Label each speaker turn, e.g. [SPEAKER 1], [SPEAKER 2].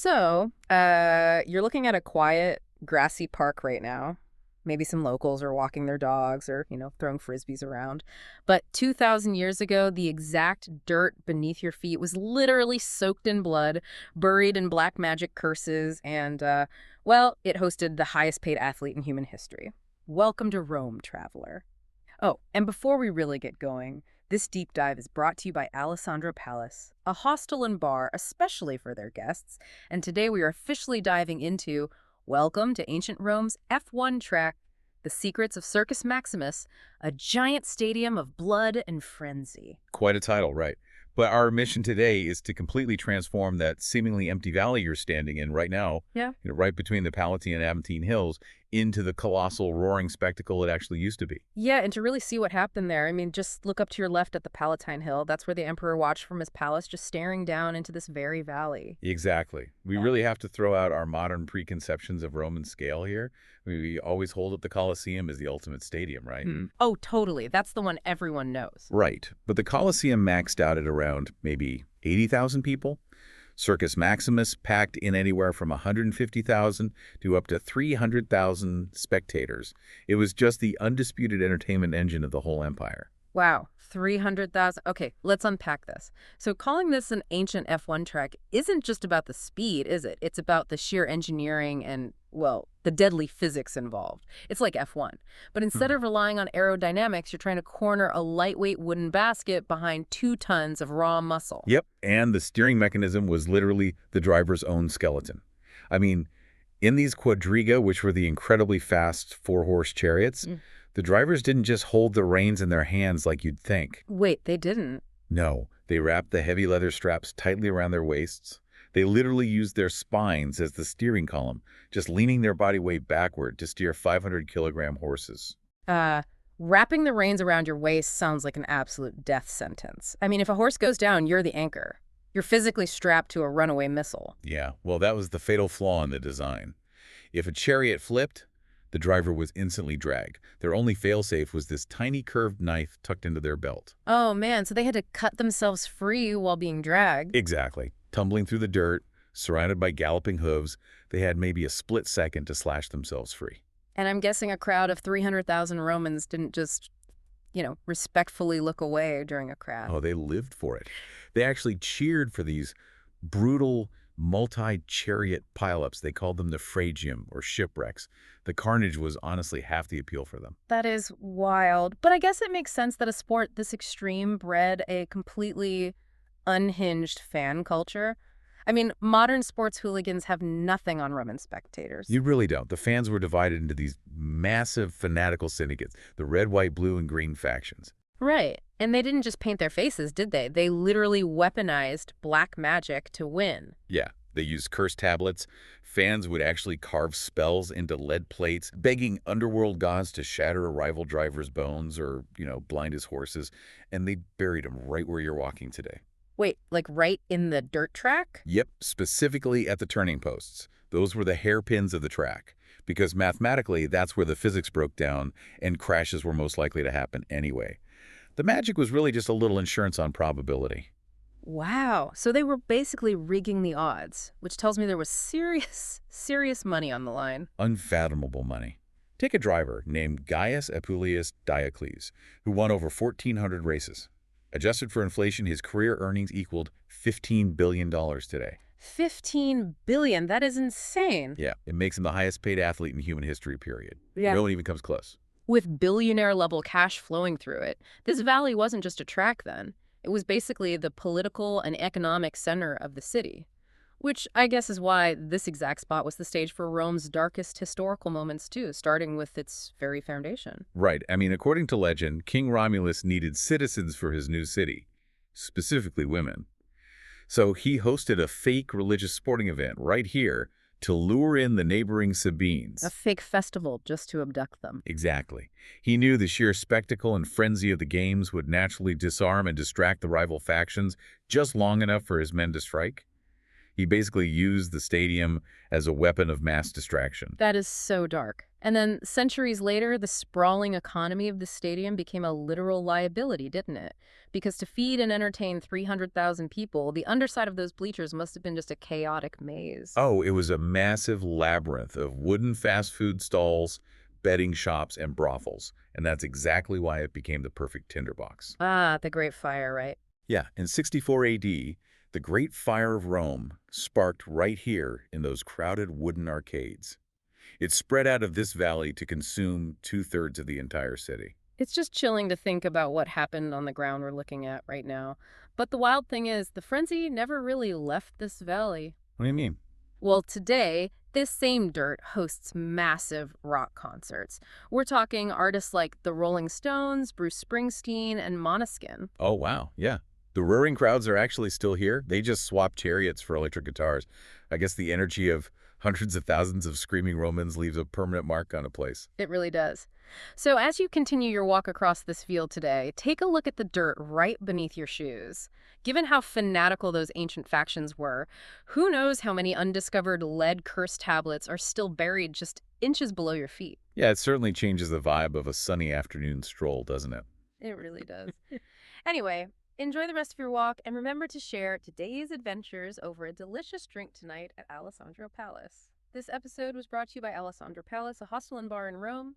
[SPEAKER 1] You're looking at a quiet, grassy park right now. Maybe some locals are walking their dogs or, throwing frisbees around. But 2,000 years ago, the exact dirt beneath your feet was literally soaked in blood, buried in black magic curses, and, it hosted the highest paid athlete in human history. Welcome to Rome, traveler. Oh, and before we really get going, this deep dive is brought to you by Alessandro Palace, a hostel and bar especially for their guests. And today we are officially diving into Welcome to Ancient Rome's F1 track, The Secrets of Circus Maximus, a giant stadium of blood and frenzy.
[SPEAKER 2] Quite a title, right? But our mission today is to completely transform that seemingly empty valley you're standing in right now,
[SPEAKER 1] Yeah.
[SPEAKER 2] right between the Palatine and Aventine Hills, into the colossal roaring spectacle it actually used to be.
[SPEAKER 1] Yeah, and to really see what happened there, just look up to your left at the Palatine Hill. That's where the emperor watched from his palace, just staring down into this very valley.
[SPEAKER 2] Exactly. We really have to throw out our modern preconceptions of Roman scale here. We always hold up the Colosseum as the ultimate stadium, right?
[SPEAKER 1] Oh, totally. That's the one everyone knows.
[SPEAKER 2] Right. But the Colosseum maxed out at around maybe 80,000 people. Circus Maximus packed in anywhere from 150,000 to up to 300,000 spectators. It was just the undisputed entertainment engine of the whole empire.
[SPEAKER 1] Wow, 300,000. Okay, let's unpack this. So calling this an ancient F1 track isn't just about the speed, is it? It's about the sheer engineering and, the deadly physics involved. It's like F1. But instead of relying on aerodynamics, you're trying to corner a lightweight wooden basket behind 2 tons of raw muscle.
[SPEAKER 2] Yep, and the steering mechanism was literally the driver's own skeleton. I mean, in these quadriga, which were the incredibly fast 4-horse chariots, the drivers didn't just hold the reins in their hands like you'd think.
[SPEAKER 1] Wait, they didn't?
[SPEAKER 2] No, they wrapped the heavy leather straps tightly around their waists. They literally used their spines as the steering column, just leaning their body weight backward to steer 500-kilogram horses.
[SPEAKER 1] Wrapping the reins around your waist sounds like an absolute death sentence. If a horse goes down, you're the anchor. You're physically strapped to a runaway missile.
[SPEAKER 2] Yeah, well, that was the fatal flaw in the design. If a chariot flipped, the driver was instantly dragged. Their only failsafe was this tiny curved knife tucked into their belt.
[SPEAKER 1] Oh, man, so they had to cut themselves free while being dragged.
[SPEAKER 2] Exactly. Tumbling through the dirt, surrounded by galloping hooves, they had maybe a split second to slash themselves free.
[SPEAKER 1] And I'm guessing a crowd of 300,000 Romans didn't just, respectfully look away during a crash.
[SPEAKER 2] Oh, they lived for it. They actually cheered for these brutal multi-chariot pileups. They called them the phragium, or shipwrecks. The carnage was honestly half the appeal for them.
[SPEAKER 1] That is wild. But I guess it makes sense that a sport this extreme bred a completely unhinged fan culture. Modern sports hooligans have nothing on Roman spectators.
[SPEAKER 2] You really don't. The fans were divided into these massive fanatical syndicates, the red, white, blue, and green factions.
[SPEAKER 1] Right. And they didn't just paint their faces, did they? They literally weaponized black magic to win.
[SPEAKER 2] Yeah, they used curse tablets. Fans would actually carve spells into lead plates, begging underworld gods to shatter a rival driver's bones or, blind his horses. And they buried them right where you're walking today.
[SPEAKER 1] Wait, like right in the dirt track?
[SPEAKER 2] Yep, specifically at the turning posts. Those were the hairpins of the track, because mathematically that's where the physics broke down and crashes were most likely to happen anyway. The magic was really just a little insurance on probability.
[SPEAKER 1] Wow. So they were basically rigging the odds, which tells me there was serious, serious money on the line.
[SPEAKER 2] Unfathomable money. Take a driver named Gaius Appuleius Diocles, who won over 1,400 races. Adjusted for inflation, his career earnings equaled $15 billion today.
[SPEAKER 1] 15 billion? That is insane.
[SPEAKER 2] Yeah, it makes him the highest paid athlete in human history, period.
[SPEAKER 1] Yeah.
[SPEAKER 2] No one even comes close.
[SPEAKER 1] With billionaire-level cash flowing through it, this valley wasn't just a track then. It was basically the political and economic center of the city. Which I guess is why this exact spot was the stage for Rome's darkest historical moments too, starting with its very foundation.
[SPEAKER 2] Right. According to legend, King Romulus needed citizens for his new city, specifically women. So he hosted a fake religious sporting event right here to lure in the neighboring Sabines.
[SPEAKER 1] A fake festival just to abduct them.
[SPEAKER 2] Exactly. He knew the sheer spectacle and frenzy of the games would naturally disarm and distract the rival factions just long enough for his men to strike. He basically used the stadium as a weapon of mass distraction.
[SPEAKER 1] That is so dark. And then centuries later, the sprawling economy of the stadium became a literal liability, didn't it? Because to feed and entertain 300,000 people, the underside of those bleachers must have been just a chaotic maze.
[SPEAKER 2] Oh, it was a massive labyrinth of wooden fast food stalls, betting shops, and brothels. And that's exactly why it became the perfect tinderbox.
[SPEAKER 1] Ah, the Great Fire, right?
[SPEAKER 2] Yeah, in 64 AD, the Great Fire of Rome sparked right here in those crowded wooden arcades. It spread out of this valley to consume two-thirds of the entire city.
[SPEAKER 1] It's just chilling to think about what happened on the ground we're looking at right now. But the wild thing is, the frenzy never really left this valley.
[SPEAKER 2] What do you mean?
[SPEAKER 1] Well, today, this same dirt hosts massive rock concerts. We're talking artists like the Rolling Stones, Bruce Springsteen, and Måneskin.
[SPEAKER 2] Oh, wow, yeah. The roaring crowds are actually still here. They just swapped chariots for electric guitars. I guess the energy of hundreds of thousands of screaming Romans leaves a permanent mark on a place.
[SPEAKER 1] It really does. So as you continue your walk across this field today, take a look at the dirt right beneath your shoes. Given how fanatical those ancient factions were, who knows how many undiscovered lead curse tablets are still buried just inches below your feet.
[SPEAKER 2] Yeah, it certainly changes the vibe of a sunny afternoon stroll, doesn't it?
[SPEAKER 1] It really does. Anyway, enjoy the rest of your walk and remember to share today's adventures over a delicious drink tonight at Alessandro Palace. This episode was brought to you by Alessandro Palace, a hostel and bar in Rome.